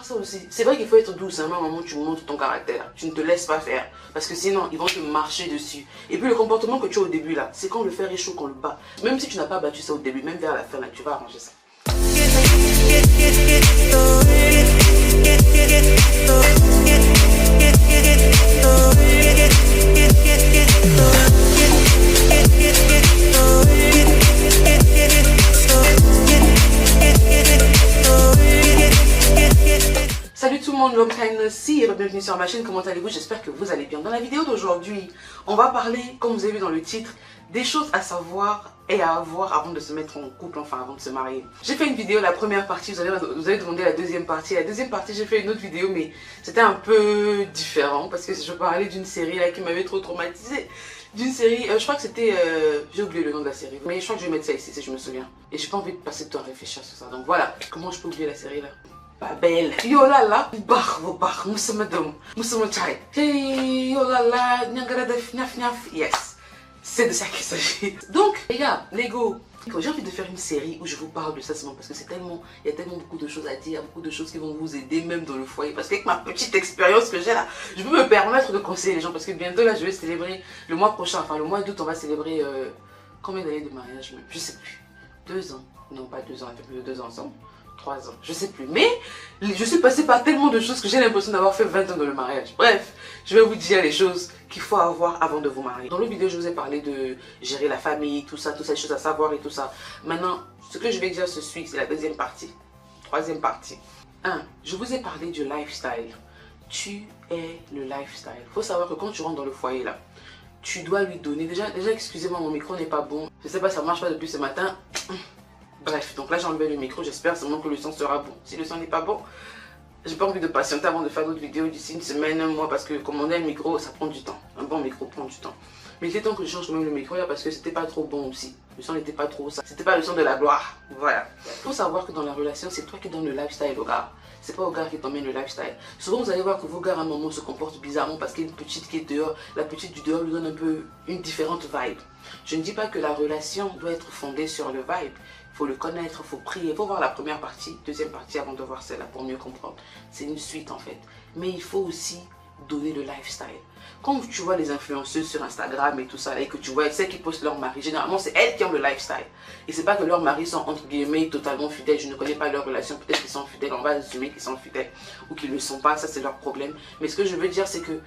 voir ça aussi. C'est vrai qu'il faut être douce, hein, à un moment tu montres ton caractère. Tu ne te laisses pas faire. Parce que sinon, ils vont te marcher dessus. Et puis le comportement que tu as au début là, c'est quand le fer est chaud qu'on le bat. Même si tu n'as pas battu ça au début, même vers la fin là, tu vas arranger ça. Salut tout le monde, long time see, bienvenue sur ma chaîne, comment allez-vous? J'espère que vous allez bien. Dans la vidéo d'aujourd'hui, on va parler, comme vous avez vu dans le titre, des choses à savoir et à avoir avant de se mettre en couple, enfin avant de se marier. J'ai fait une vidéo, la première partie, vous avez demandé la deuxième partie. La deuxième partie, j'ai fait une autre vidéo, mais c'était un peu différent parce que je parlais d'une série là qui m'avait trop traumatisée. D'une série, je crois que c'était, j'ai oublié le nom de la série, mais je crois que je vais mettre ça ici si je me souviens. Et j'ai pas envie de passer de temps à réfléchir sur ça, donc voilà, comment je peux oublier la série là? Pas belle. Yo là là, bah, moussa madame, moussa chai. Hey, yo là là, nyangara def, nyaf nyaf, yes. C'est de ça qu'il s'agit. Donc, les gars, les go, j'ai envie de faire une série où je vous parle de ça seulement parce que c'est tellement, il y a tellement beaucoup de choses à dire, beaucoup de choses qui vont vous aider même dans le foyer. Parce qu'avec ma petite expérience que j'ai là, je peux me permettre de conseiller les gens parce que bientôt là, je vais célébrer le mois prochain, enfin le mois d'août, on va célébrer combien d'années de mariage même? Je sais plus. 2 ans. Non, pas 2 ans, un peu plus de 2 ans ensemble. 3 ans, je sais plus, mais je suis passée par tellement de choses que j'ai l'impression d'avoir fait 20 ans dans le mariage. Bref, je vais vous dire les choses qu'il faut avoir avant de vous marier. Dans l'autre vidéo, je vous ai parlé de gérer la famille, tout ça, toutes ces choses à savoir et tout ça. Maintenant, ce que je vais dire ce suit, c'est la deuxième partie. Troisième partie. 1. Je vous ai parlé du lifestyle. Tu es le lifestyle. Il faut savoir que quand tu rentres dans le foyer là, tu dois lui donner, déjà excusez-moi, mon micro n'est pas bon. Je sais pas, ça marche pas depuis ce matin. Bref, donc là j'ai enlevé le micro, j'espère seulement que le son sera bon. Si le son n'est pas bon, j'ai pas envie de patienter avant de faire d'autres vidéos d'ici une semaine, un mois, parce que commander un micro, ça prend du temps. Un bon micro prend du temps. Mais il était temps que je change même le micro là parce que c'était pas trop bon aussi. Le son n'était pas trop ça. C'était pas le son de la gloire. Voilà. Il faut savoir que dans la relation, c'est toi qui donnes le lifestyle au gars. C'est pas au gars qui t'emmène le lifestyle. Souvent vous allez voir que vos gars à un moment se comportent bizarrement parce qu'il y a une petite qui est dehors. La petite du dehors lui donne un peu une différente vibe. Je ne dis pas que la relation doit être fondée sur le vibe. Il faut le connaître, il faut prier, il faut voir la première partie, deuxième partie avant de voir celle-là pour mieux comprendre. C'est une suite en fait. Mais il faut aussi donner le lifestyle. Quand tu vois les influenceuses sur Instagram et tout ça, et que tu vois celles qui postent leur mari, généralement c'est elles qui ont le lifestyle. Et c'est pas que leurs maris sont entre guillemets totalement fidèles, je ne connais pas leur relation, peut-être qu'ils sont fidèles, on va assumer qu'ils sont fidèles ou qu'ils ne le sont pas, ça c'est leur problème. Mais ce que je veux dire c'est que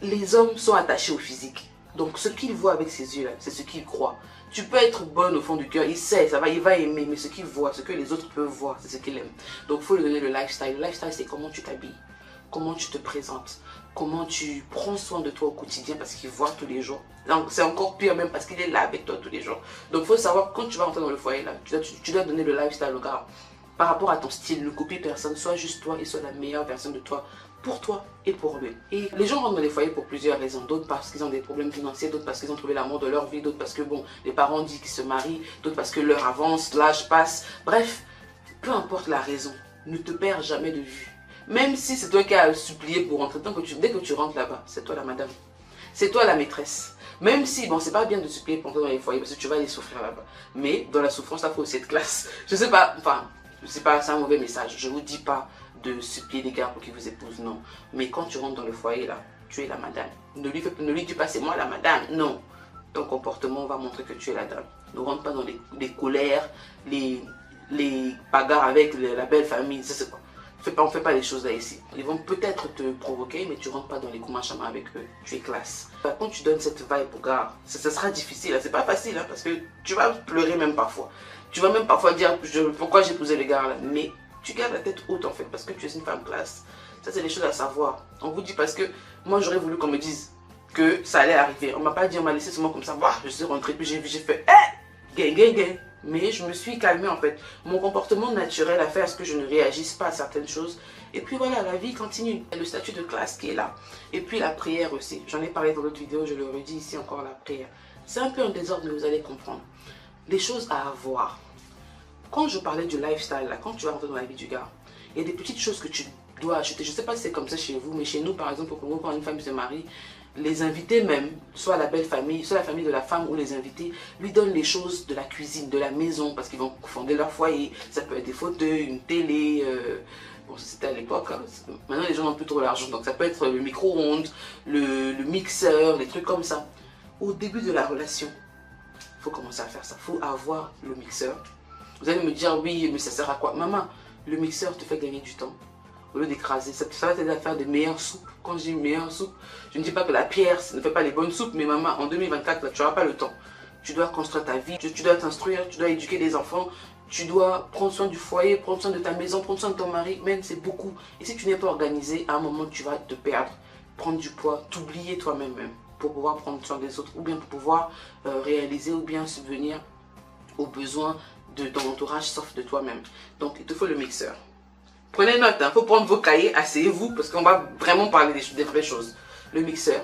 les hommes sont attachés au physique. Donc ce qu'il voit avec ses yeux là, c'est ce qu'il croit. Tu peux être bonne au fond du cœur, il sait, ça va, il va aimer, mais ce qu'il voit, ce que les autres peuvent voir, c'est ce qu'il aime. Donc il faut lui donner le lifestyle. Le lifestyle c'est comment tu t'habilles, comment tu te présentes, comment tu prends soin de toi au quotidien parce qu'il voit tous les jours. Donc c'est encore pire même parce qu'il est là avec toi tous les jours. Donc il faut savoir quand tu vas rentrer dans le foyer là, tu dois donner le lifestyle au gars. Par rapport à ton style, ne copie personne, sois juste toi et sois la meilleure version de toi. Pour toi et pour lui. Et les gens rentrent dans les foyers pour plusieurs raisons. D'autres parce qu'ils ont des problèmes financiers, d'autres parce qu'ils ont trouvé l'amour de leur vie, d'autres parce que bon, les parents disent qu'ils se marient, d'autres parce que l'heure avance, l'âge passe. Bref, peu importe la raison, ne te perds jamais de vue. Même si c'est toi qui as supplié pour rentrer, dès que tu rentres là-bas, c'est toi la madame. C'est toi la maîtresse. Même si, bon, c'est pas bien de supplier pour entrer dans les foyers parce que tu vas aller souffrir là-bas. Mais dans la souffrance, il faut aussi être classe. Je sais pas, enfin, c'est un mauvais message. Je vous dis pas de supplier les gars pour qu'ils vous épousent, non. Mais quand tu rentres dans le foyer là, tu es la madame. Ne lui dis pas c'est moi la madame, non. Ton comportement va montrer que tu es la dame. Ne rentre pas dans les colères, les bagarres avec la belle famille, ça c'est quoi. On ne fait pas les choses là ici. Ils vont peut-être te provoquer, mais tu rentres pas dans les coumachama avec eux. Tu es classe. Quand tu donnes cette vibe au gars, ça sera difficile. C'est pas facile hein, parce que tu vas pleurer même parfois. Tu vas même parfois dire pourquoi j'ai épousé les gars là. Mais tu gardes la tête haute en fait parce que tu es une femme classe. Ça c'est des choses à savoir. On vous dit parce que moi j'aurais voulu qu'on me dise que ça allait arriver. On m'a pas dit, on m'a laissé seulement comme ça. Je suis rentrée puis j'ai fait gang. Mais je me suis calmée en fait. Mon comportement naturel a fait à ce que je ne réagisse pas à certaines choses. Et puis voilà, la vie continue. Le statut de classe qui est là. Et puis la prière aussi. J'en ai parlé dans l'autre vidéo, je le redis ici encore, la prière. C'est un peu un désordre, mais vous allez comprendre. Les choses à avoir. Quand je parlais du lifestyle, là, quand tu vas rentrer dans la vie du gars, il y a des petites choses que tu dois acheter. Je ne sais pas si c'est comme ça chez vous, mais chez nous, par exemple, au Congo, quand une femme se marie, les invités même, soit la belle famille, soit la famille de la femme ou les invités, lui donnent les choses de la cuisine, de la maison, parce qu'ils vont fonder leur foyer. Ça peut être des fauteuils, une télé, Bon, c'était à l'époque, hein. Maintenant les gens n'ont plus trop l'argent, donc ça peut être le micro-ondes, le mixeur, des trucs comme ça. Au début de la relation, il faut commencer à faire ça, il faut avoir le mixeur. Vous allez me dire, oui, mais ça sert à quoi? Maman, le mixeur te fait gagner du temps. Au lieu d'écraser, ça va t'aider à faire de meilleures soupes. Quand je dis meilleures soupes, je ne dis pas que la pierre ne fait pas les bonnes soupes, mais maman, en 2024, là, tu n'auras pas le temps. Tu dois construire ta vie, tu dois t'instruire, tu dois éduquer des enfants, tu dois prendre soin du foyer, prendre soin de ta maison, prendre soin de ton mari, même c'est beaucoup. Et si tu n'es pas organisé, à un moment, tu vas te perdre, prendre du poids, t'oublier toi-même même, pour pouvoir prendre soin des autres, ou bien pour pouvoir réaliser ou bien subvenir aux besoins de ton entourage, sauf de toi-même. Donc, il te faut le mixeur. Prenez note, il faut prendre vos cahiers, asseyez-vous, parce qu'on va vraiment parler des vraies choses. Le mixeur.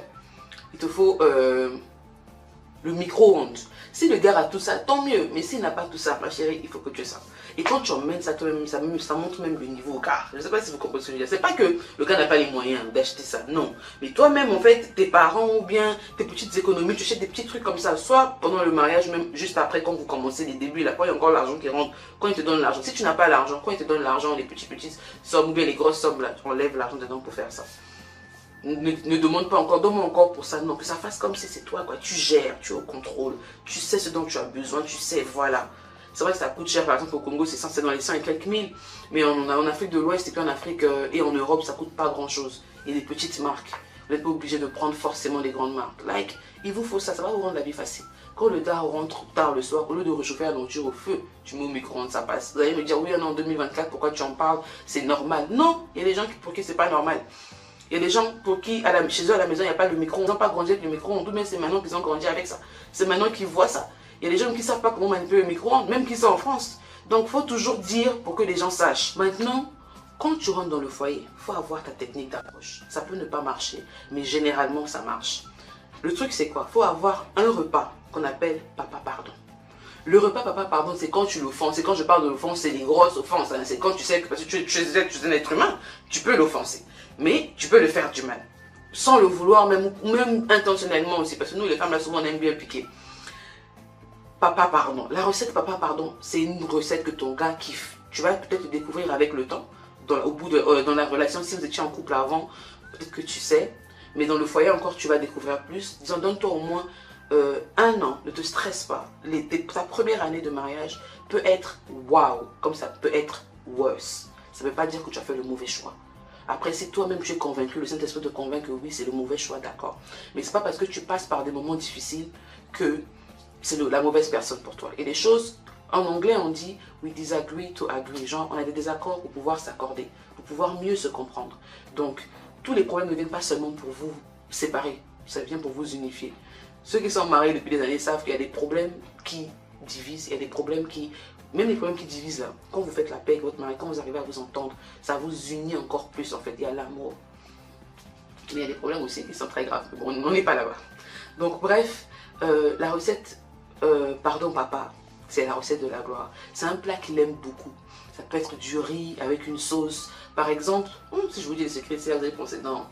Il te faut le micro-ondes. Si le gars a tout ça, tant mieux. Mais s'il n'a pas tout ça, ma chérie, il faut que tu aies ça. Et quand tu emmènes ça toi-même, ça montre même le niveau au gars. Je ne sais pas si vous comprenez ce que je veux dire. C'est pas que le gars n'a pas les moyens d'acheter ça, non. Mais toi-même, en fait, tes parents ou bien tes petites économies, tu achètes des petits trucs comme ça. Soit pendant le mariage, même juste après, quand vous commencez les débuts, là, quand il y a encore l'argent qui rentre, quand ils te donnent l'argent. Si tu n'as pas l'argent, quand ils te donnent l'argent, les petites sommes ou bien les grosses sommes, là, tu enlèves l'argent dedans pour faire ça. Ne demande pas encore, donne-moi encore pour ça. Non, que ça fasse comme si c'est toi, quoi. Tu gères, tu es au contrôle, tu sais ce dont tu as besoin, tu sais, voilà. C'est vrai que ça coûte cher, par exemple au Congo, c'est dans les 100 et quelques mille. Mais en Afrique de l'Ouest et puis en Afrique et en Europe, ça coûte pas grand-chose. Et des petites marques. Vous n'êtes pas obligé de prendre forcément les grandes marques. Like, il vous faut ça, ça va vous rendre la vie facile. Quand le gars rentre tard le soir, au lieu de réchauffer la nourriture au feu, tu mets au micro-ondes, ça passe. Vous allez me dire, oui, on est en 2024, pourquoi tu en parles? C'est normal. Non, il y a des gens pour qui c'est pas normal. Il y a des gens pour qui, chez eux à la maison, il n'y a pas le micro-ondes. Ils n'ont pas grandi avec le micro-ondes. Ou bien c'est maintenant qu'ils ont grandi avec ça. C'est maintenant qu'ils voient ça. Il y a des gens qui ne savent pas comment manipuler le micro-ondes, même qui sont en France. Donc, il faut toujours dire pour que les gens sachent. Maintenant, quand tu rentres dans le foyer, il faut avoir ta technique d'approche. Ça peut ne pas marcher, mais généralement, ça marche. Le truc, c'est quoi? Il faut avoir un repas qu'on appelle papa pardon. Le repas papa pardon, c'est quand tu l'offenses. Et quand je parle de l'offense, c'est les grosses offenses. Hein. C'est quand tu sais que parce que tu es un être humain, tu peux l'offenser. Mais tu peux le faire du mal. Sans le vouloir, même intentionnellement aussi. Parce que nous, les femmes, là, souvent, on aime bien piquer. Papa pardon. La recette papa pardon, c'est une recette que ton gars kiffe. Tu vas peut-être le découvrir avec le temps. Dans la relation, si vous étiez en couple avant, peut-être que tu sais. Mais dans le foyer encore, tu vas découvrir plus. Disons, donne-toi au moins 1 an. Ne te stresse pas. Ta première année de mariage peut être waouh, comme ça peut être worse. Ça ne veut pas dire que tu as fait le mauvais choix. Après, si toi-même tu es convaincu, le Saint-Esprit te convainc que oui, c'est le mauvais choix, d'accord. Mais ce n'est pas parce que tu passes par des moments difficiles que c'est la mauvaise personne pour toi. Et les choses, en anglais, on dit « we disagree to agree ». Genre, on a des désaccords pour pouvoir s'accorder, pour pouvoir mieux se comprendre. Donc, tous les problèmes ne viennent pas seulement pour vous séparer, ça vient pour vous unifier. Ceux qui sont mariés depuis des années savent qu'il y a des problèmes qui divisent, il y a des problèmes qui... Même les problèmes qui divisent là, quand vous faites la paix avec votre mari, quand vous arrivez à vous entendre, ça vous unit encore plus en fait, il y a l'amour. Mais il y a des problèmes aussi qui sont très graves, mais bon, on n'est pas là-bas. Donc bref, la recette, pardon papa, c'est la recette de la gloire. C'est un plat qu'il aime beaucoup. Ça peut être du riz avec une sauce. Par exemple, si je vous dis les secrets, vous allez penser, non.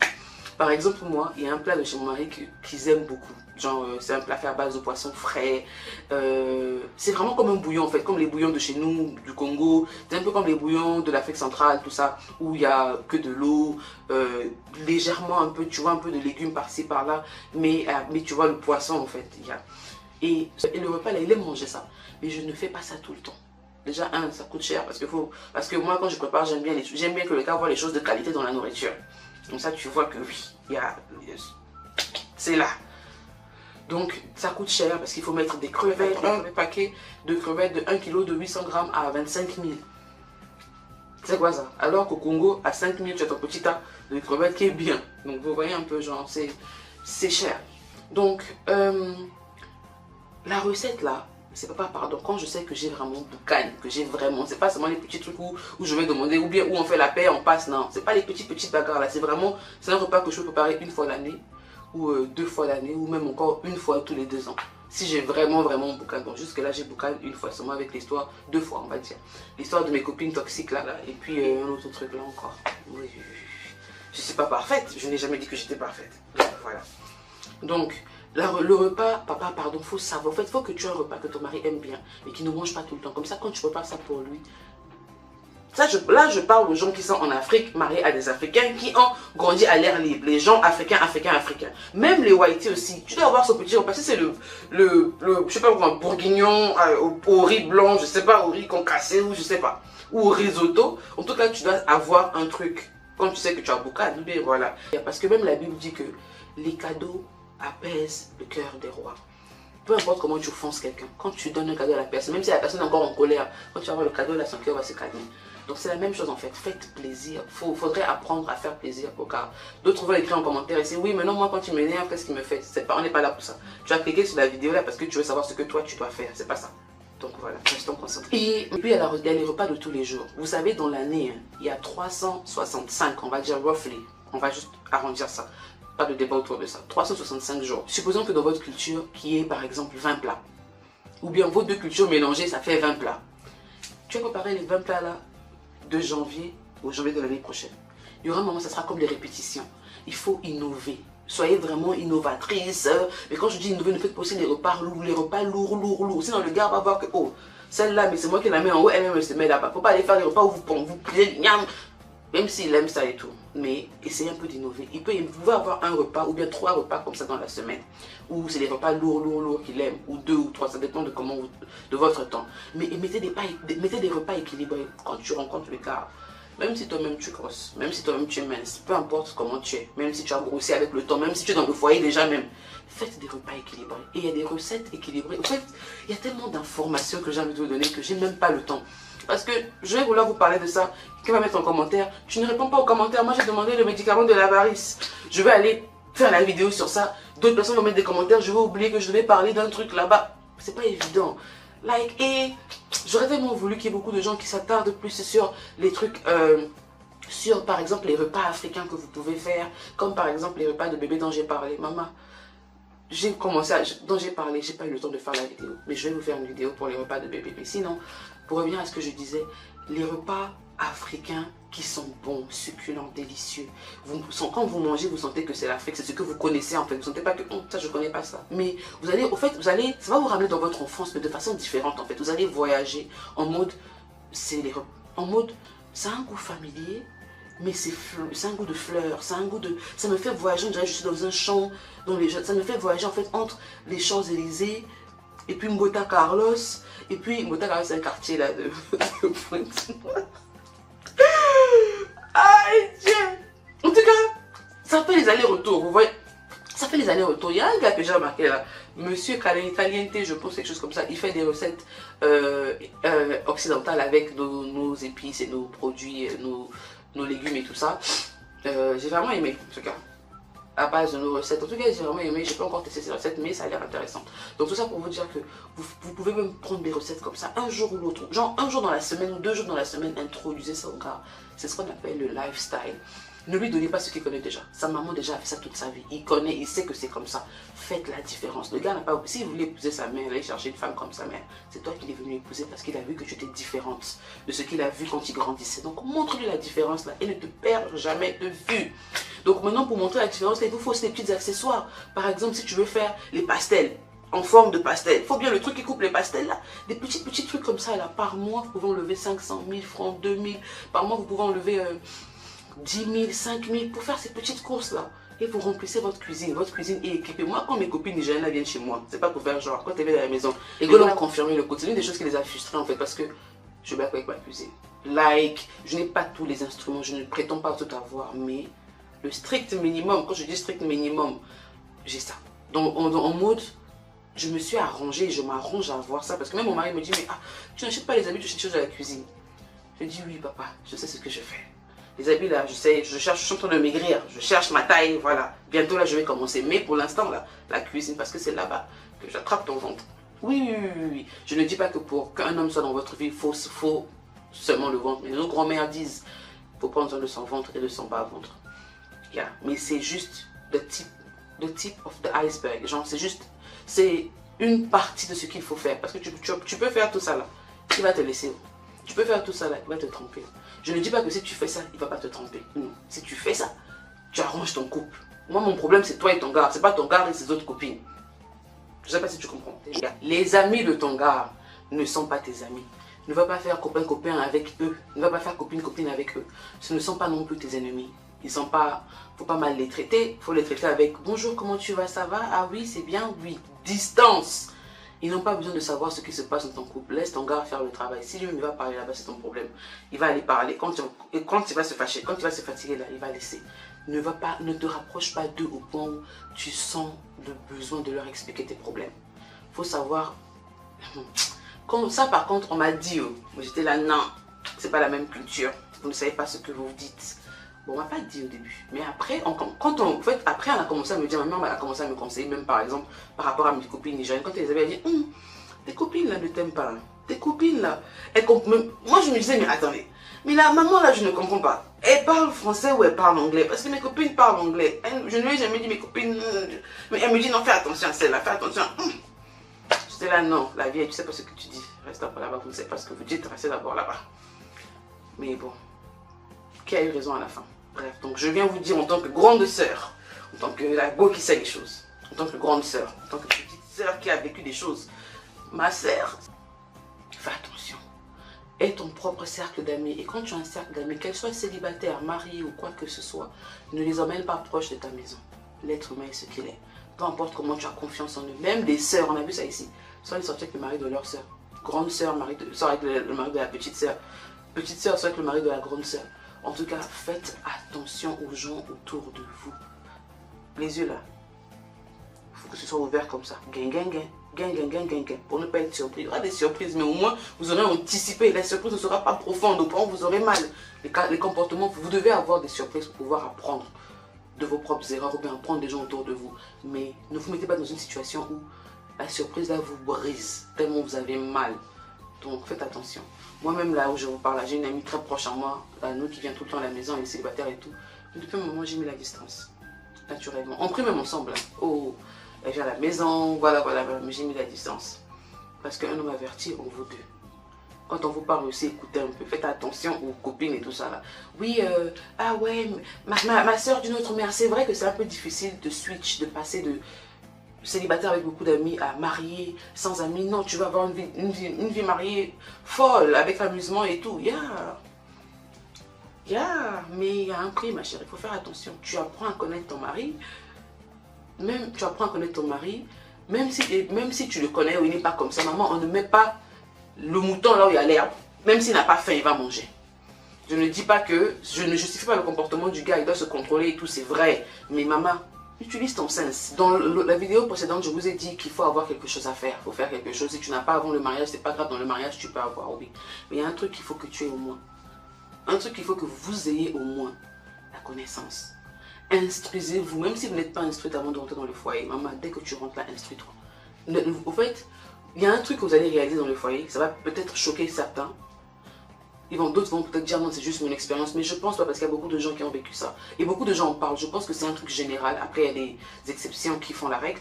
Par exemple, moi, il y a un plat de chez mon mari qu'ils aiment beaucoup. Genre, c'est un plat fait à base de poisson frais. C'est vraiment comme un bouillon, en fait, comme les bouillons de chez nous, du Congo. C'est un peu comme les bouillons de l'Afrique centrale, tout ça, où il n'y a que de l'eau, légèrement un peu, tu vois, un peu de légumes par-ci, par-là. Mais tu vois le poisson, en fait. Et le repas, là, il aime manger ça. Mais je ne fais pas ça tout le temps. Déjà, ça coûte cher parce que moi, quand je prépare, j'aime bien que le gars voit les choses de qualité dans la nourriture. Comme ça, tu vois que oui, c'est là. Donc, ça coûte cher parce qu'il faut mettre des crevettes, un paquet de crevettes de 1 kg de 800 grammes à 25 000. C'est quoi ça? Alors qu'au Congo, à 5 000, tu as ton petit tas de crevettes qui est bien. Donc, vous voyez un peu, genre, c'est cher. Donc, la recette là, c'est papa pardon, quand je sais que j'ai vraiment boucan, que j'ai vraiment, c'est pas seulement les petits trucs où je vais demander, ou bien où on fait la paix, on passe, non, c'est pas les petites bagarres là, c'est vraiment, c'est un repas que je peux préparer 1 fois l'année, ou 2 fois l'année, ou même encore 1 fois tous les 2 ans. Si j'ai vraiment boucan, bon jusque là j'ai boucan 1 fois seulement avec l'histoire, 2 fois on va dire, l'histoire de mes copines toxiques là, et puis un autre truc là encore. Oui, je suis pas parfaite, je n'ai jamais dit que j'étais parfaite, voilà. Donc, le repas, papa, pardon, faut savoir. En fait, il faut que tu aies un repas que ton mari aime bien et qu'il ne mange pas tout le temps. Comme ça, quand tu prépares ça pour lui, Là, je parle aux gens qui sont en Afrique, mariés à des Africains, qui ont grandi à l'air libre. Les gens africains. Même les whiteys aussi. Tu dois avoir ce petit repas. Si c'est je sais pas comment, bourguignon, au riz blanc, je sais pas, au riz concassé, ou je sais pas. Ou au risotto. En tout cas, tu dois avoir un truc. Quand tu sais que tu as beaucoup à bien, voilà. Parce que même la Bible dit que les cadeaux apaisent le cœur des rois. Peu importe comment tu offenses quelqu'un, quand tu donnes un cadeau à la personne, même si la personne est encore en colère, quand tu vas avoir le cadeau, là, son cœur va se calmer. Donc c'est la même chose en fait, faites plaisir. Faudrait apprendre à faire plaisir au cas. D'autres vont écrire en commentaire et dire oui, mais non, moi quand tu m'énerves, qu'est-ce qu'il me fait? On n'est pas là pour ça. Tu as cliqué sur la vidéo là parce que tu veux savoir ce que toi tu dois faire, c'est pas ça. Donc voilà, restons concentrés. Et puis il y a les repas de tous les jours. Vous savez, dans l'année, hein, il y a 365, on va dire roughly, on va juste arrondir ça. Pas de débat autour de ça. 365 jours. Supposons que dans votre culture, qui est par exemple 20 plats, ou bien vos deux cultures mélangées, ça fait 20 plats. Tu vas préparer les 20 plats là de janvier au janvier de l'année prochaine. Il y aura un moment, ça sera comme des répétitions. Il faut innover. Soyez vraiment innovatrice. Mais quand je dis innover, ne faites pas aussi les repas lourds. Sinon le gars va voir que, oh, celle-là, mais c'est moi qui la mets en haut, elle-même elle se met là-bas. Faut pas aller faire les repas où vous pliez, même s'il aime ça et tout. Mais essayez un peu d'innover. Vous pouvez avoir un repas ou bien 3 repas comme ça dans la semaine. Ou c'est des repas lourds qu'il aime. Ou 2 ou 3, ça dépend de votre temps. Mais mettez des repas équilibrés. Quand tu rencontres le gars, même si toi-même tu grosses, même si toi-même tu es mince, peu importe comment tu es, même si tu as grossi avec le temps, même si tu es dans le foyer déjà même, faites des repas équilibrés. Et il y a des recettes équilibrées. En fait, il y a tellement d'informations que j'ai envie de vous donner que j'ai même pas le temps. Parce que je vais vouloir vous parler de ça. Qui va mettre en commentaire? Tu ne réponds pas aux commentaires. Moi, j'ai demandé le médicament de l'avarice. Je vais aller faire la vidéo sur ça. D'autres personnes vont mettre des commentaires. Je vais oublier que je devais parler d'un truc là-bas. C'est pas évident. Et j'aurais tellement voulu qu'il y ait beaucoup de gens qui s'attardent plus sur les trucs, sur par exemple les repas africains que vous pouvez faire. Comme par exemple les repas de bébé dont j'ai parlé. Maman, dont j'ai parlé, j'ai pas eu le temps de faire la vidéo. Mais je vais vous faire une vidéo pour les repas de bébé. Mais sinon, pour revenir à ce que je disais, les repas africains qui sont bons, succulents, délicieux. Quand vous mangez, vous sentez que c'est l'Afrique, c'est ce que vous connaissez en fait. Vous ne sentez pas que ça, je ne connais pas ça. Mais vous allez, au fait, ça va vous ramener dans votre enfance, mais de façon différente en fait. Vous allez voyager en mode, ça a un goût familier, mais c'est un goût de fleurs, ça me fait voyager, on dirait que je suis dans un champ, ça me fait voyager en fait entre les Champs-Élysées et puis Ngota Carlos, et puis Ngota Carlos c'est un quartier là de Pointe-Noire. Aïe Dieu. En tout cas, ça fait les allers-retours, vous voyez, ça fait les allers-retours. Il y a un gars que j'ai remarqué là, Monsieur Caliente, je pense quelque chose comme ça, il fait des recettes occidentales avec nos épices et nos produits, nos légumes et tout ça. J'ai vraiment aimé en tout cas, à base de nos recettes. En tout cas, j'ai vraiment aimé. J'ai pas encore testé ces recettes, mais ça a l'air intéressant. Donc tout ça pour vous dire que vous pouvez même prendre des recettes comme ça, un jour ou l'autre. Genre un jour dans la semaine ou 2 jours dans la semaine, introduisez ça au gars. C'est ce qu'on appelle le lifestyle. Ne lui donnez pas ce qu'il connaît déjà. Sa maman déjà a fait ça toute sa vie. Il connaît, il sait que c'est comme ça. Faites la différence. Le gars n'a pas... Si vous voulez épouser sa mère, aller chercher une femme comme sa mère, c'est toi qui l'es venu épouser parce qu'il a vu que tu étais différente de ce qu'il a vu quand il grandissait. Donc montre-lui la différence là et ne te perds jamais de vue. Donc maintenant pour montrer la différence, il vous faut aussi des petits accessoires. Par exemple, si tu veux faire les pastels en forme de pastel, il faut bien le truc qui coupe les pastels là. Des petits trucs comme ça là. Par mois, vous pouvez enlever 500 000 francs, 2000. Par mois, vous pouvez enlever 10 000, 5 000 pour faire ces petites courses là. Et vous remplissez votre cuisine. Votre cuisine est équipée. Moi, quand mes copines nigériennes viennent chez moi, c'est pas pour faire genre, quand elles viennent à la maison, et que l'on confirme le côté. C'est l'une des choses qui les a frustrées en fait, parce que je back avec ma cuisine. Je n'ai pas tous les instruments, je ne prétends pas tout avoir, mais le strict minimum, quand je dis strict minimum, j'ai ça. Donc en mode, je me suis arrangée, je m'arrange à avoir ça, parce que même mon mari me dit, mais tu n'achètes pas les habits, tu achètes des choses à la cuisine. Je dis, oui papa, je sais ce que je fais. Les habits là, je sais, je suis en train de maigrir, je cherche ma taille, voilà. Bientôt là, je vais commencer. Mais pour l'instant là, la cuisine, parce que c'est là-bas que j'attrape ton ventre. Oui. Je ne dis pas que pour qu'un homme soit dans votre vie, il faut seulement le ventre. Mais nos grands-mères disent, il faut prendre soin de son ventre et de son bas-ventre. Yeah. Mais c'est juste the tip of the iceberg. Genre, c'est une partie de ce qu'il faut faire. Parce que tu peux faire tout ça là, qui va te laisser. Tu peux faire tout ça là, il va te tromper. Je ne dis pas que si tu fais ça, il ne va pas te tromper. Non. Si tu fais ça, tu arranges ton couple. Moi, mon problème, c'est toi et ton gars. C'est pas ton gars et ses autres copines. Je ne sais pas si tu comprends. Les amis de ton gars ne sont pas tes amis. Ne va pas faire copain-copain avec eux. Ne va pas faire copine-copine avec eux. Ce ne sont pas non plus tes ennemis. Ils sont pas... Faut pas mal les traiter. Faut les traiter avec « Bonjour, comment tu vas? Ça va? Ah oui, c'est bien? Oui. » Distance. Ils n'ont pas besoin de savoir ce qui se passe dans ton couple. Laisse ton gars faire le travail. Si lui il va parler là-bas, c'est ton problème. Il va aller parler. Quand il va se fâcher, quand il va se fatiguer là, il va laisser. Ne te rapproche pas d'eux au point où tu sens le besoin de leur expliquer tes problèmes. Il faut savoir... Ça par contre, on m'a dit, j'étais là, non, c'est pas la même culture. Vous ne savez pas ce que vous dites. Bon, on m'a pas dit au début. Mais après, après, on a commencé à me dire, ma mère a commencé à me conseiller, même par exemple, par rapport à mes copines nigériennes. Quand elles avaient dit, tes copines là ne t'aiment pas. Tes copines là, moi je me disais, mais attendez, mais la maman là, je ne comprends pas. Elle parle français ou elle parle anglais? Parce que mes copines parlent anglais. Je ne lui ai jamais dit, mes copines, mais elle me dit, non, fais attention à celle-là, fais attention. J'étais là, non, la vieille, tu sais pas ce que tu dis. Reste là-bas, vous ne savez pas ce que vous dites, restez d'abord là-bas. Mais bon, qui a eu raison à la fin? Bref, donc je viens vous dire en tant que grande sœur, en tant que la go qui sait les choses, en tant que grande sœur, en tant que petite sœur qui a vécu des choses. Ma sœur, fais attention. Aie ton propre cercle d'amis. Et quand tu as un cercle d'amis, qu'elle soit célibataire, mariée ou quoi que ce soit, ne les emmène pas proches de ta maison. L'être humain est ce qu'il est. Peu importe comment tu as confiance en eux. Même des sœurs, on a vu ça ici. Soit ils sortent avec le mari de leur sœur. Grande sœur sort avec le mari de la petite sœur. Petite sœur sort avec le mari de la grande sœur. En tout cas, faites attention aux gens autour de vous. Les yeux là, il faut que ce soit ouvert comme ça. Pour ne pas être surpris. Il y aura des surprises, mais au moins vous aurez anticipé. La surprise ne sera pas profonde, au point où vous aurez mal. Les comportements, vous devez avoir des surprises pour pouvoir apprendre de vos propres erreurs ou bien apprendre des gens autour de vous. Mais ne vous mettez pas dans une situation où la surprise là vous brise, tellement vous avez mal. Donc faites attention. Moi-même là où je vous parle, j'ai une amie très proche à moi, à nous qui vient tout le temps à la maison, elle est célibataire et tout. Mais depuis un moment, j'ai mis la distance. Naturellement. On prie même ensemble. Hein. Oh, elle vient à la maison, voilà, mais j'ai mis la distance. Parce qu'un homme averti, on vaut deux. Quand on vous parle aussi, écoutez un peu. Faites attention aux copines et tout ça là. Oui, ah ouais, ma soeur d'une autre mère, c'est vrai que c'est un peu difficile de switch, de passer de célibataire avec beaucoup d'amis à marié sans amis. Non, tu vas avoir une vie mariée folle avec l'amusement et tout. Mais il y a un prix, ma chérie. Il faut faire attention. Tu apprends à connaître ton mari. Même si tu le connais ou il n'est pas comme ça. Maman, on ne met pas le mouton là où il y a l'herbe. Même s'il n'a pas faim, il va manger. Je ne dis pas que... Je ne justifie pas le comportement du gars. Il doit se contrôler et tout, c'est vrai. Mais maman... Utilise ton sens. Dans la vidéo précédente, je vous ai dit qu'il faut avoir quelque chose à faire. Il faut faire quelque chose. Si tu n'as pas avant le mariage, c'est pas grave. Dans le mariage, tu peux avoir, oui. Mais il y a un truc qu'il faut que tu aies au moins. Un truc qu'il faut que vous ayez au moins. La connaissance. Instruisez-vous. Même si vous n'êtes pas instruite avant de rentrer dans le foyer. Maman, dès que tu rentres là, instruis-toi. Au fait, il y a un truc que vous allez réaliser dans le foyer. Ça va peut-être choquer certains. D'autres vont peut-être dire non, c'est juste mon expérience, mais je pense pas parce qu'il y a beaucoup de gens qui ont vécu ça. Et beaucoup de gens en parlent. Je pense que c'est un truc général. Après, il y a des exceptions qui font la règle.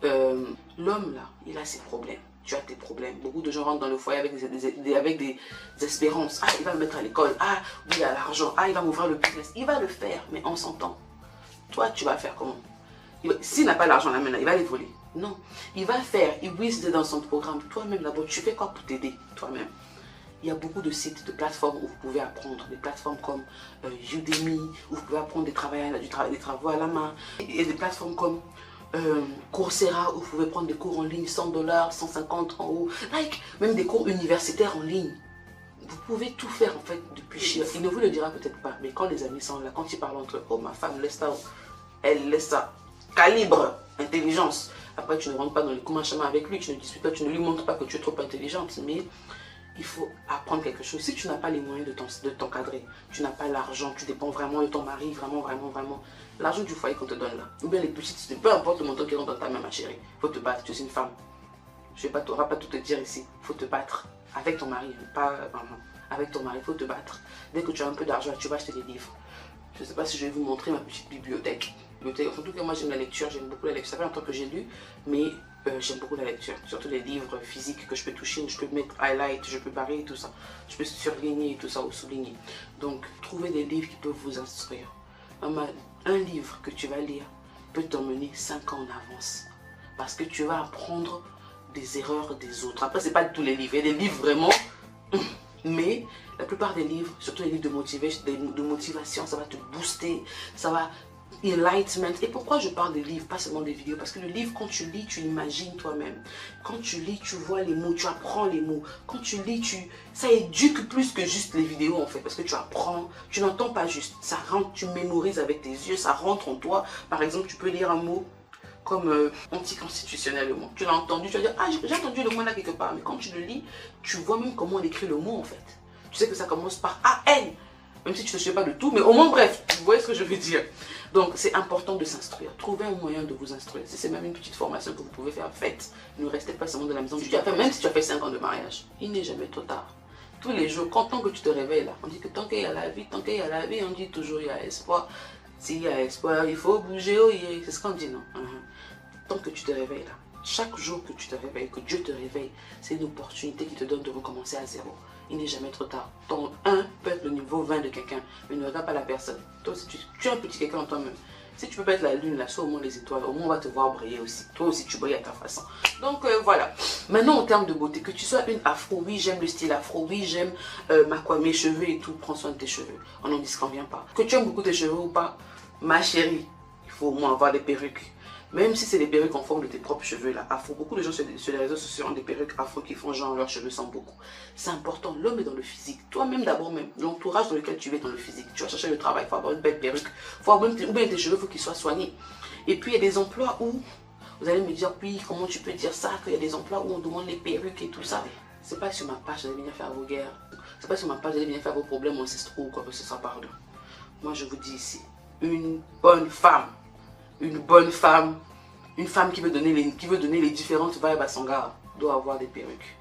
L'homme là, il a ses problèmes. Tu as tes problèmes. Beaucoup de gens rentrent dans le foyer avec des espérances. Ah, il va me mettre à l'école. Ah, oui, il a l'argent. Ah, il va m'ouvrir le business. Il va le faire, mais on s'entend. Toi, tu vas faire comment? S'il n'a pas l'argent là maintenant, il va les voler. Non, il va faire. Oui, c'était dans son programme. Toi-même d'abord, tu fais quoi pour t'aider toi-même? Il y a beaucoup de sites, de plateformes où vous pouvez apprendre. Des plateformes comme Udemy, où vous pouvez apprendre des travaux à la main. Il y a des plateformes comme Coursera, où vous pouvez prendre des cours en ligne, 100 $, 150 en haut. Même des cours universitaires en ligne. Vous pouvez tout faire en fait depuis chez eux. Il ne vous le dira peut-être pas, mais quand les amis sont là, quand ils parlent entre eux, oh ma femme laisse ça, elle laisse ça. Calibre, intelligence. Après tu ne rentres pas dans le commun chemin avec lui, tu ne discutes pas, tu ne lui montres pas que tu es trop intelligente, mais il faut apprendre quelque chose. Si tu n'as pas les moyens de t'encadrer, tu n'as pas l'argent, tu dépends vraiment de ton mari, vraiment. L'argent du foyer qu'on te donne là, ou bien les petites, peu importe le montant qui rentre dans ta main, ma chérie, il faut te battre, tu es une femme. Je ne vais pas tout te dire ici, il faut te battre avec ton mari, pas vraiment. Avec ton mari, il faut te battre. Dès que tu as un peu d'argent, tu vas acheter des livres. Je ne sais pas si je vais vous montrer ma petite bibliothèque. En tout cas, moi j'aime la lecture, j'aime beaucoup la lecture. Ça fait longtemps que j'ai lu, mais j'aime beaucoup la lecture. Surtout les livres physiques que je peux toucher, où je peux mettre highlight, je peux barrer tout ça. Je peux surligner tout ça ou souligner. Donc, trouvez des livres qui peuvent vous instruire. Un livre que tu vas lire peut t'emmener 5 ans en avance. Parce que tu vas apprendre des erreurs des autres. Après, ce n'est pas tous les livres. Il y a des livres vraiment Mais la plupart des livres, surtout les livres de motivation, ça va te booster, ça va enlightenment. Et pourquoi je parle des livres, pas seulement des vidéos? Parce que le livre, quand tu lis, tu l'imagines toi-même. Quand tu lis, tu vois les mots, tu apprends les mots. Quand tu lis, ça éduque plus que juste les vidéos en fait. Parce que tu apprends, tu n'entends pas juste. Ça rentre, tu mémorises avec tes yeux, ça rentre en toi. Par exemple, tu peux lire un mot comme anticonstitutionnellement. Tu l'as entendu, tu vas dire, ah j'ai entendu le mot là quelque part. Mais quand tu le lis, tu vois même comment on écrit le mot en fait. Tu sais que ça commence par A-N. Même si tu ne sais pas de tout, mais au moins bref, vous voyez ce que je veux dire. Donc c'est important de s'instruire. Trouvez un moyen de vous instruire. Si c'est même une petite formation que vous pouvez faire, faites. Ne restez pas seulement dans la maison. Même si tu as fait 5 ans de mariage, il n'est jamais trop tard. Tous les jours, tant que tu te réveilles là, on dit que tant qu'il y a la vie, on dit toujours il y a espoir. S'il y a espoir, il faut bouger, oh yeah. C'est ce qu'on dit, non? Tant que tu te réveilles là, chaque jour que tu te réveilles, que Dieu te réveille, c'est une opportunité qui te donne de recommencer à zéro. Il n'est jamais trop tard. Ton 1 peut être le niveau 20 de quelqu'un, mais ne regarde pas la personne. Toi, si tu es un petit quelqu'un en toi-même. Si tu peux pas être la lune, là, soit au moins les étoiles, au moins on va te voir briller aussi. Toi aussi, tu brilles à ta façon. Donc voilà. Maintenant, en termes de beauté, que tu sois une afro, oui, j'aime le style afro, oui, j'aime mes cheveux et tout, prends soin de tes cheveux. On n'en disconvient pas. Que tu aimes beaucoup tes cheveux ou pas, ma chérie, il faut au moins avoir des perruques. Même si c'est des perruques en forme de tes propres cheveux là, afro. Beaucoup de gens sur les réseaux sociaux ont des perruques afro qui font genre leurs cheveux sans beaucoup. C'est important, l'homme est dans le physique. Toi-même d'abord même, l'entourage dans lequel tu es dans le physique. Tu vas chercher le travail, il faut avoir une belle perruque. Faut avoir ou bien tes cheveux, il faut qu'ils soient soignés. Et puis il y a des emplois où, vous allez me dire, oui, comment tu peux dire ça, qu'il y a des emplois où on demande les perruques et tout ça. C'est pas sur ma page, vous allez venir faire vos guerres. C'est pas sur ma page, vous allez venir faire vos problèmes ancestraux ou quoi que ce soit, pardon. Moi je vous dis ici, une bonne femme, une femme qui veut donner les différentes vibes à son gars doit avoir des perruques.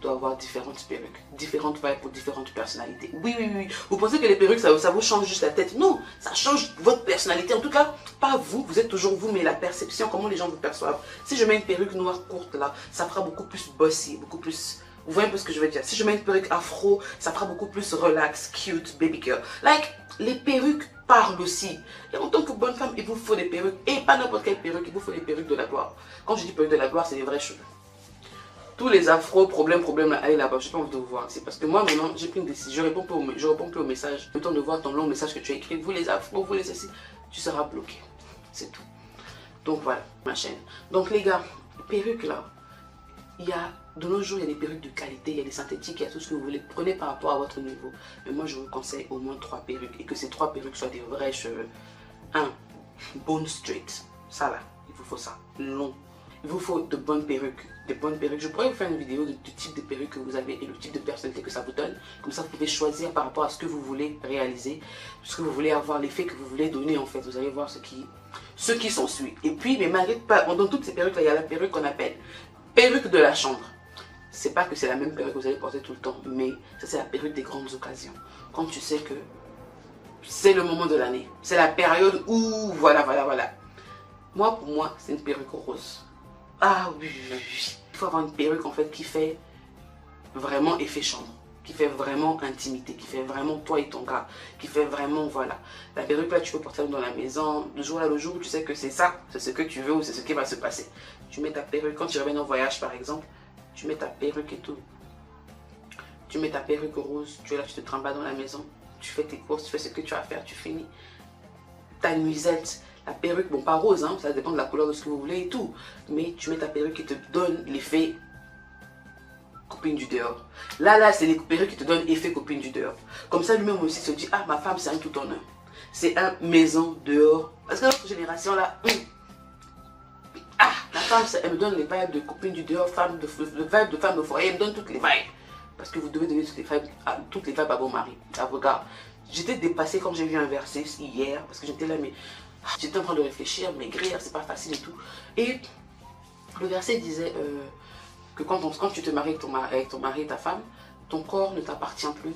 Doit avoir différentes perruques. Différentes vibes pour différentes personnalités. Oui, oui, oui. Vous pensez que les perruques, ça vous change juste la tête? Non, ça change votre personnalité. En tout cas, pas vous, vous êtes toujours vous, mais la perception, comment les gens vous perçoivent. Si je mets une perruque noire courte là, ça fera beaucoup plus bossy, beaucoup plus... Vous voyez un peu ce que je veux dire? Si je mets une perruque afro, ça fera beaucoup plus relax, cute, baby girl. Like, les perruques parlent aussi. Et en tant que bonne femme, il vous faut des perruques. Et pas n'importe quelle perruque, il vous faut des perruques de la gloire. Quand je dis perruque de la gloire, c'est des vrais cheveux. Tous les afros, problème, là, allez là-bas. Je n'ai pas envie de vous voir. C'est parce que moi, maintenant, j'ai pris une décision. Je réponds plus aux messages. Le temps de voir ton long message que tu as écrit. Vous les afros, vous les ceci. Tu seras bloqué. C'est tout. Donc voilà, ma chaîne. Donc les gars, perruques là. Il y a, de nos jours, il y a des perruques de qualité, il y a des synthétiques, il y a tout ce que vous voulez. Prenez par rapport à votre niveau. Mais moi, je vous conseille au moins 3 perruques. Et que ces 3 perruques soient des vrais cheveux. 1. Bone straight. Ça là, il vous faut ça. Long. Il vous faut de bonnes perruques. Des bonnes perruques. Je pourrais vous faire une vidéo du type de perruque que vous avez et le type de personnalité que ça vous donne. Comme ça, vous pouvez choisir par rapport à ce que vous voulez réaliser. Ce que vous voulez avoir, l'effet que vous voulez donner en fait. Vous allez voir ce qui s'ensuit. Et puis, mais malgré pas, dans toutes ces perruques là, il y a la perruque qu'on appelle perruque de la chambre. C'est pas que c'est la même perruque que vous allez porter tout le temps, mais ça c'est la perruque des grandes occasions. Quand tu sais que c'est le moment de l'année, c'est la période où voilà. Moi, pour moi, c'est une perruque rose. Ah oui. Il faut avoir une perruque en fait qui fait vraiment effet chambre, qui fait vraiment intimité, qui fait vraiment toi et ton gars, qui fait vraiment voilà. La perruque là, tu peux porter dans la maison, le jour où tu sais que c'est ça, c'est ce que tu veux ou c'est ce qui va se passer. Tu mets ta perruque, quand tu reviens en voyage par exemple, tu mets ta perruque et tout. Tu mets ta perruque rose, tu es là, tu te trimbales dans la maison, tu fais tes courses, tu fais ce que tu as à faire, tu finis. Ta nuisette, la perruque, bon pas rose, hein, ça dépend de la couleur de ce que vous voulez et tout. Mais tu mets ta perruque qui te donne l'effet copine du dehors. Là, c'est les perruques qui te donnent effet copine du dehors. Comme ça, lui-même aussi se dit, ah, ma femme, c'est un tout en un. C'est un maison dehors. Parce que notre génération là, la femme, elle me donne les vibes de copine du dehors, le vibe de femme de foyer, elle me donne toutes les vibes. Parce que vous devez donner toutes les vibes à vos maris, à vos gars. J'étais dépassée quand j'ai vu un verset hier, parce que j'étais là, mais j'étais en train de réfléchir, maigrir, c'est pas facile et tout. Et le verset disait que quand tu te maries avec ton mari et ta femme, ton corps ne t'appartient plus.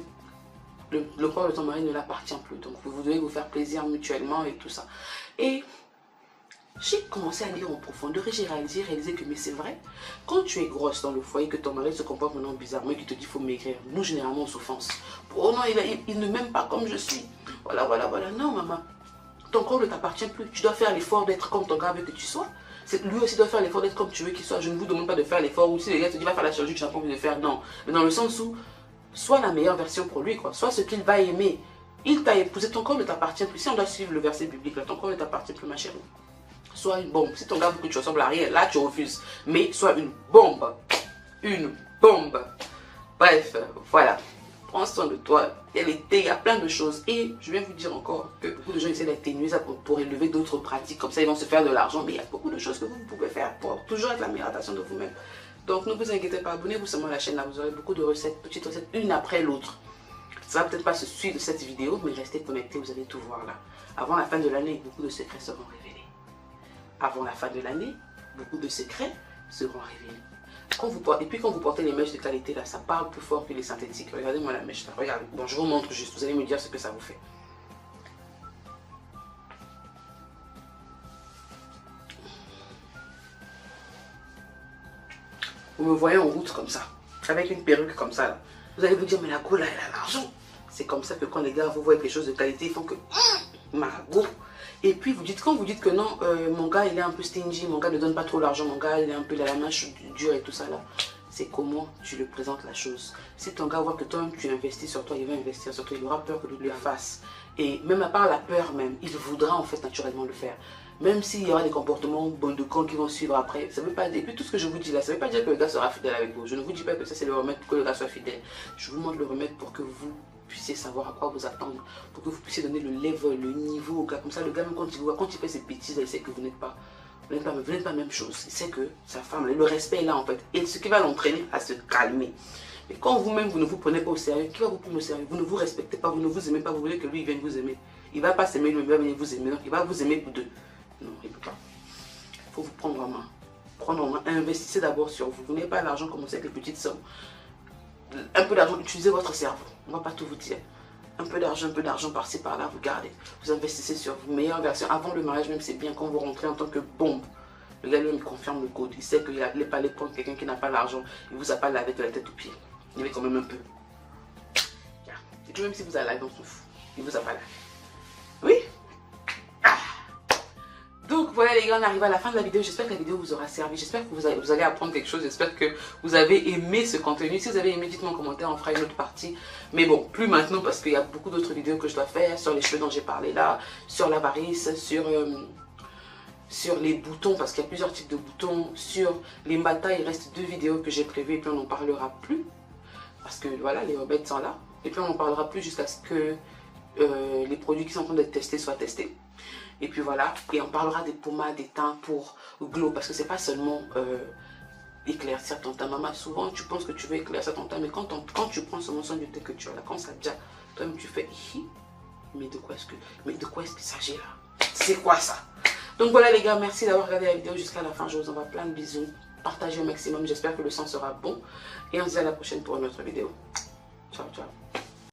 Le corps de ton mari ne l'appartient plus. Donc vous devez vous faire plaisir mutuellement et tout ça. Et j'ai commencé à lire en profondeur et j'ai réalisé que mais c'est vrai. Quand tu es grosse dans le foyer, que ton mari se comporte maintenant bizarrement et qu'il te dit qu'il faut maigrir, nous généralement on s'offense. Oh non, il ne m'aime pas comme je suis. Voilà. Non maman, ton corps ne t'appartient plus. Tu dois faire l'effort d'être comme ton gars veut que tu sois. Lui aussi doit faire l'effort d'être comme tu veux qu'il soit. Je ne vous demande pas de faire l'effort ou si les gars te disent va faire la chirurgie que j'ai pas envie de faire. Non, mais dans le sens où sois la meilleure version pour lui, quoi. Soit ce qu'il va aimer. Il t'a épousé, ton corps ne t'appartient plus. Si on doit suivre le verset biblique, là, ton corps ne t'appartient plus, ma chérie. Sois une bombe. Si ton gars veut que tu ressembles à rien, là tu refuses. Mais sois une bombe. Une bombe. Bref, voilà. Prends soin de toi. Il y a l'été, il y a plein de choses. Et je viens vous dire encore que beaucoup de gens essaient d'atténuer ça pour élever d'autres pratiques. Comme ça, ils vont se faire de l'argent. Mais il y a beaucoup de choses que vous pouvez faire pour toujours être la meilleure version de vous-même. Donc ne vous inquiétez pas, abonnez-vous seulement à la chaîne. Là, vous aurez beaucoup de recettes, petites recettes, une après l'autre. Ça va peut-être pas se suivre cette vidéo, mais restez connectés, vous allez tout voir là. Avant la fin de l'année, beaucoup de secrets seront révélés. Avant la fin de l'année, beaucoup de secrets seront révélés. Et puis quand vous portez les mèches de qualité là, ça parle plus fort que les synthétiques. Regardez-moi la mèche là, regardez. Bon, je vous montre juste, vous allez me dire ce que ça vous fait. Vous me voyez en route comme ça, avec une perruque comme ça là. Vous allez vous dire, mais la go là, elle a l'argent. C'est comme ça que quand les gars vous voient quelque chose de qualité, ils font que Margot. Et puis vous dites, quand vous dites que non, mon gars il est un peu stingy, mon gars ne donne pas trop l'argent, mon gars il est un peu la manche dure et tout ça là. C'est comment tu le présentes la chose. Si ton gars voit que toi tu investis sur toi, il va investir sur toi, il aura peur que tu le fasses. Et même à part la peur même, il voudra en fait naturellement le faire. Même s'il y aura des comportements bon de con qui vont suivre après, ça veut pas dire, et puis tout ce que je vous dis là, ça ne veut pas dire que le gars sera fidèle avec vous. Je ne vous dis pas que ça c'est le remède pour que le gars soit fidèle. Je vous montre le remède pour que vous puissiez savoir à quoi vous attendre, pour que vous puissiez donner le level, le niveau au gars. Comme ça, le gars, même quand il vous voit, quand il fait ses bêtises, il sait que vous n'êtes pas la même chose. Il sait que sa femme, le respect est là en fait. Et ce qui va l'entraîner à se calmer. Mais quand vous-même, vous ne vous prenez pas au sérieux, qui va vous prendre au sérieux? Vous ne vous respectez pas, vous ne vous aimez pas, vous voulez que lui il vienne vous aimer. Il ne va pas s'aimer lui, il va venir vous aimer. Non, il va vous aimer vous deux. Non, il ne peut pas. Il faut vous prendre en main. Prendre en main, investissez d'abord sur vous. Vous n'avez pas l'argent, commencez avec les petites sommes. Un peu d'argent, utilisez votre cerveau. On ne va pas tout vous dire. Un peu d'argent par-ci par-là, vous gardez. Vous investissez sur vous. Meilleure version. Avant le mariage, même c'est bien quand vous rentrez en tant que bombe. Le gars lui-même confirme le code. Il sait qu'il n'allait pas aller prendre quelqu'un qui n'a pas l'argent. Il vous appelle avec la tête aux pieds. Il est quand même un peu. Et puis même si vous allez dans son fou, il vous appelle. Oui. Donc voilà les gars, on arrive à la fin de la vidéo. J'espère que la vidéo vous aura servi. J'espère que vous allez apprendre quelque chose. J'espère que vous avez aimé ce contenu. Si vous avez aimé, dites-moi en commentaire, on fera une autre partie. Mais bon, plus maintenant parce qu'il y a beaucoup d'autres vidéos que je dois faire sur les cheveux dont j'ai parlé là, sur l'avarice, sur les boutons, parce qu'il y a plusieurs types de boutons, sur les matas. Il reste 2 vidéos que j'ai prévues et puis on n'en parlera plus. Parce que voilà, les rebettes sont là. Et puis on n'en parlera plus jusqu'à ce que les produits qui sont en train d'être testés soient testés. Et puis voilà, et on parlera des pommades, des teints pour glow, parce que c'est pas seulement éclaircir ton teint. Maman, souvent tu penses que tu veux éclaircir ton teint, mais quand tu prends ce morceau de thé que tu as là, quand ça déjà, toi-même tu fais hi, mais de quoi est-ce qu'il s'agit là? C'est quoi ça? Donc voilà les gars, merci d'avoir regardé la vidéo jusqu'à la fin. Je vous envoie plein de bisous. Partagez au maximum, j'espère que le son sera bon. Et on se dit à la prochaine pour une autre vidéo. Ciao, ciao.